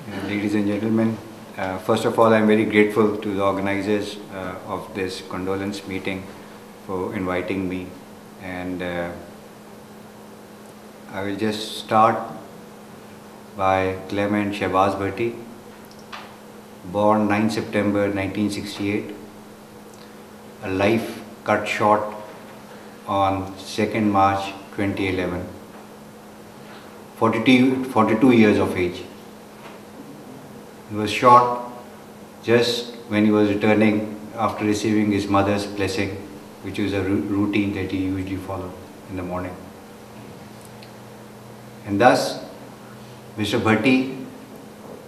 Ladies and gentlemen, first of all, I'm very grateful to the organizers of this condolence meeting for inviting me, and I will just start by Clement Shahbaz Bhatti, born 9 September 1968, a life cut short on 2nd March 2011, 42 years of age. He was shot just when he was returning after receiving his mother's blessing, which was a routine that he usually followed in the morning. And thus, Mr. Bhatti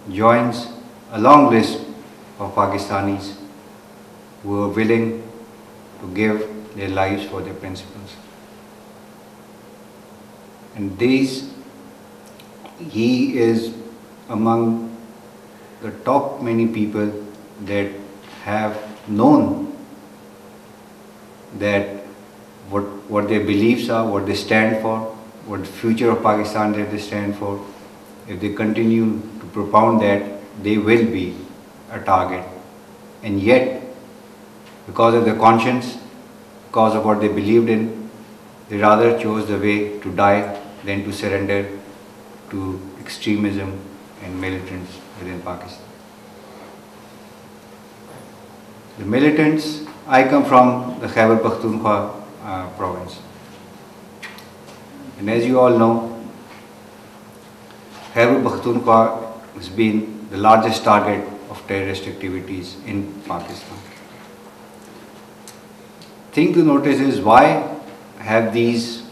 joins a long list of Pakistanis who are willing to give their lives for their principles. And he is among the top many people that have known that what their beliefs are, what they stand for, what the future of Pakistan that they stand for. If they continue to propound that, they will be a target. And yet, because of their conscience, because of what they believed in, they rather chose the way to die than to surrender to extremism and militants within Pakistan. The militants, I come from the Khyber Pakhtunkhwa province. And as you all know, Khyber Pakhtunkhwa has been the largest target of terrorist activities in Pakistan. Thing to notice is why have these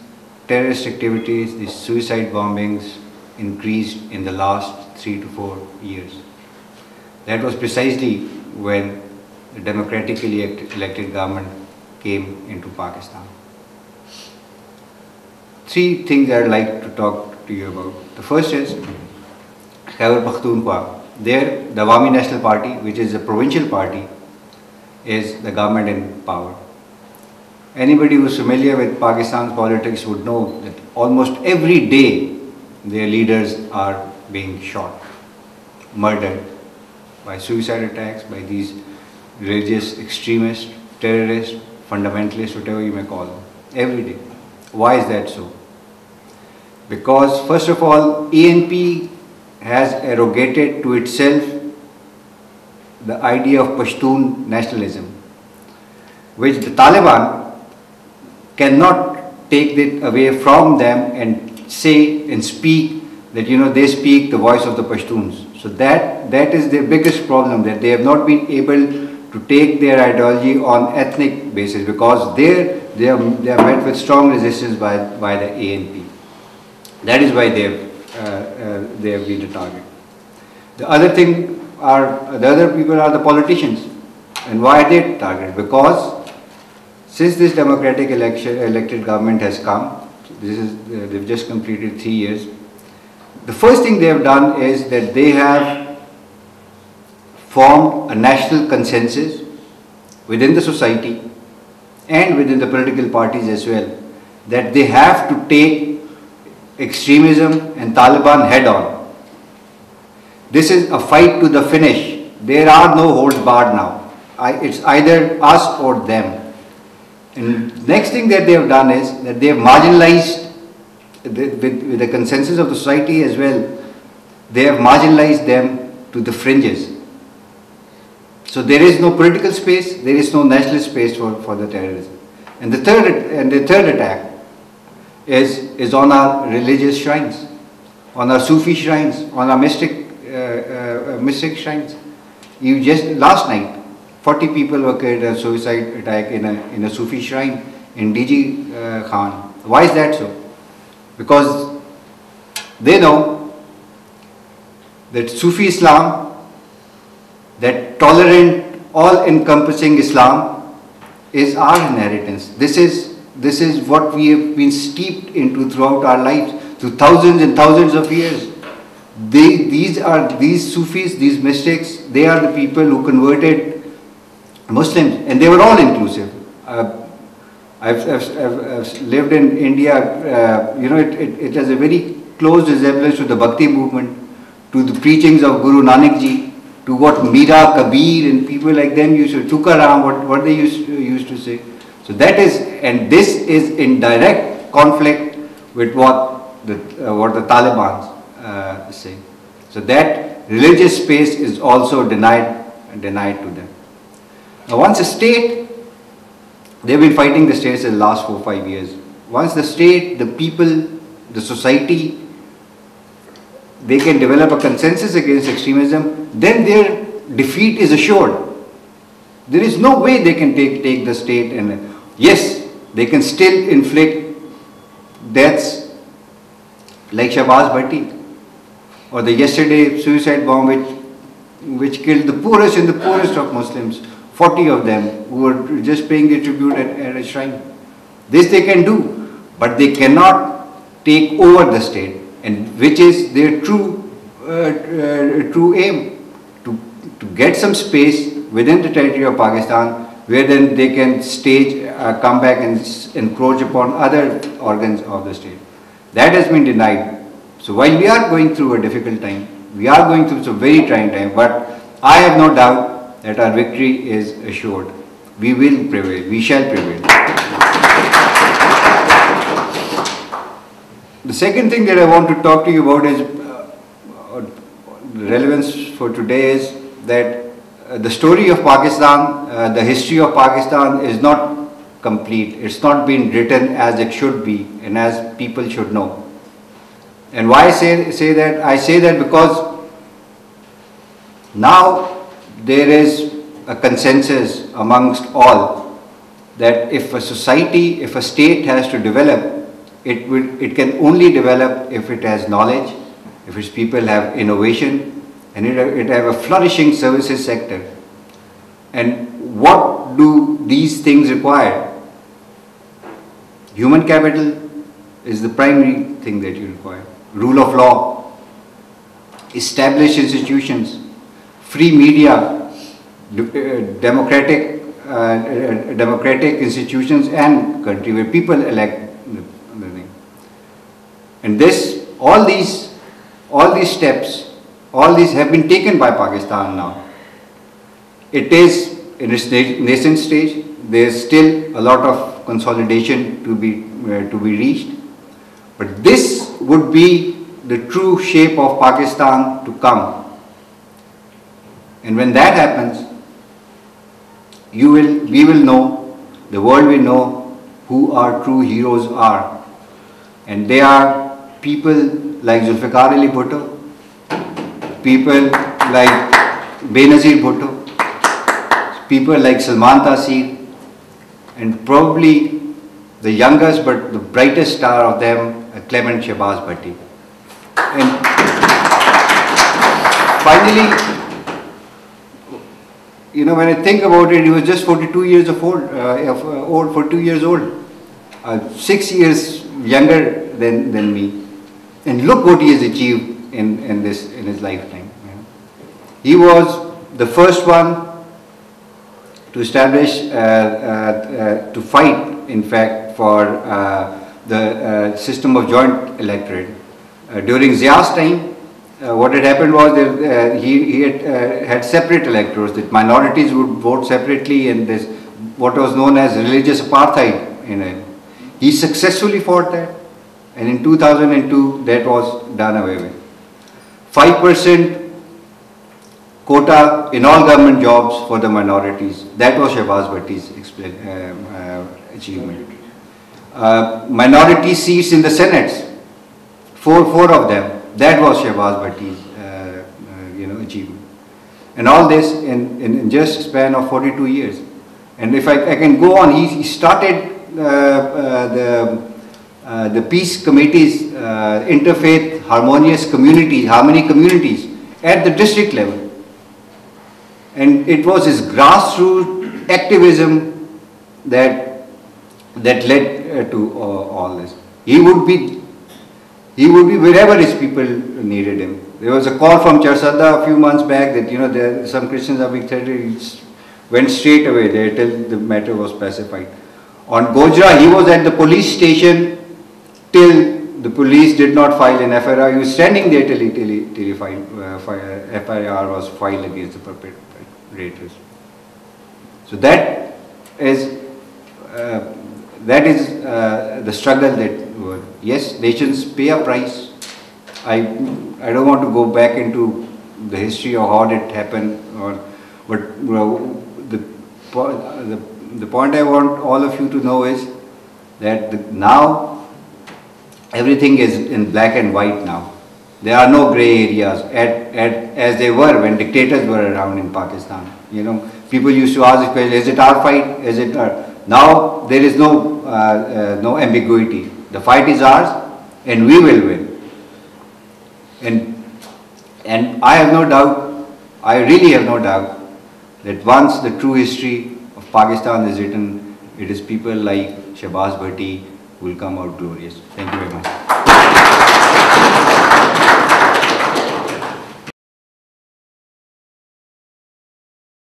terrorist activities, these suicide bombings increased in the last 3 to 4 years. That was precisely when the democratically elected government came into Pakistan. 3 things I'd like to talk to you about. The first is Khyber Pakhtunkhwa. There, the Awami National Party, which is a provincial party, is the government in power. Anybody who is familiar with Pakistan's politics would know that almost every day their leaders are being shot, murdered by suicide attacks, by these religious extremists, terrorists, fundamentalists, whatever you may call them, every day. Why is that so? Because first of all, ANP has arrogated to itself the idea of Pashtun nationalism, which the Taliban cannot take it away from them and say and speak that, they speak the voice of the Pashtuns. So that is their biggest problem, that they have not been able to take their ideology on ethnic basis, because they are met with strong resistance by the ANP. That is why they have been a target. The other people are the politicians. And why are they targeted? Because since this democratic elected government has come, they've just completed 3 years. The first thing they have done is that they have formed a national consensus within the society and within the political parties as well, that they have to take extremism and Taliban head on. This is a fight to the finish. There are no holds barred now. It's either us or them. And next thing that they have done is that they have marginalized, with the consensus of the society as well, they have marginalized them to the fringes. So there is no political space, there is no national space for the terrorism. And the third attack is on our religious shrines, on our Sufi shrines, on our mystic shrines. Last night, 40 people were killed in a suicide attack in a Sufi shrine in DG Khan. Why is that so? Because they know that Sufi Islam, that tolerant, all-encompassing Islam, is our inheritance. This is what we have been steeped into throughout our lives, through thousands and thousands of years. These Sufis, these mystics, they are the people who converted Muslims, and they were all inclusive. I've lived in India. It has a very close resemblance to the Bhakti movement, to the preachings of Guru Nanak Ji, to what Mira, Kabir and people like them used to, Tukaram, what they used to say. So that is, and this is in direct conflict with what the Taliban say. So that religious space is also denied to them. Now once a state, they've been fighting the states in the last 4 or 5 years. Once the state, the people, the society, they can develop a consensus against extremism, then their defeat is assured. There is no way they can take the state, and yes, they can still inflict deaths like Shahbaz Bhatti, or the yesterday suicide bomb which killed the poorest and the poorest of Muslims, 40 of them who were just paying their tribute at a shrine. This they can do, but they cannot take over the state, and which is their true aim, to get some space within the territory of Pakistan, where then they can stage a comeback and encroach upon other organs of the state. That has been denied. So while we are going through a difficult time, we are going through some very trying time, but I have no doubt that our victory is assured. We will prevail. We shall prevail. The second thing that I want to talk to you about is relevance for today is that the story of Pakistan, the history of Pakistan is not complete. It's not been written as it should be and as people should know. And why I say that? I say that because now there is a consensus amongst all that if a society, if a state has to develop, it can only develop if it has knowledge, if its people have innovation, and it have a flourishing services sector. And what do these things require? Human capital is the primary thing that you require. Rule of law, established institutions, free media, democratic institutions and country where people elect the thing. And all these steps, all these have been taken by Pakistan now. It is in its nascent stage. There is still a lot of consolidation to be reached. But this would be the true shape of Pakistan to come. And when that happens, we will know, the world will know who our true heroes are. And they are people like Zulfikar Ali Bhutto, people like Benazir Bhutto, people like Salman Taseer, and probably the youngest but the brightest star of them, Clement Shahbaz Bhatti. And finally, you know, when I think about it, he was just 42 years old, 42 years old, 6 years younger than me. And look what he has achieved in his lifetime. You know. He was the first one to establish, to fight, in fact, for the system of joint electorate. During Zia's time, what had happened was that he had separate electors, that minorities would vote separately, and this what was known as religious apartheid in it. He successfully fought that, and in 2002 that was done away with. 5% quota in all government jobs for the minorities. That was Shahbaz Bhatti's achievement. Minority seats in the Senates, four of them. That was Shahbaz Bhatti's achievement. And all this in just a span of 42 years. And if I can go on, he started the peace committees, interfaith harmonious communities, harmony communities at the district level. And it was his grassroots activism that led to all this. He would be wherever his people needed him. There was a call from Charsadda a few months back that some Christians are being threatened. He went straight away there till the matter was pacified. On Gojra, he was at the police station till the police did not file an FIR. He was standing there till FIR was filed against the perpetrators. So that is the struggle that yes, nations pay a price. I don't want to go back into the history of how it happened, but the point I want all of you to know is that now everything is in black and white now. There are no grey areas as they were when dictators were around in Pakistan. You know, people used to ask the question, is it our fight? Is it our? Now there is no ambiguity. The fight is ours and we will win. And I have no doubt, I really have no doubt that once the true history of Pakistan is written, it is people like Shahbaz Bhatti who will come out glorious. Thank you very much.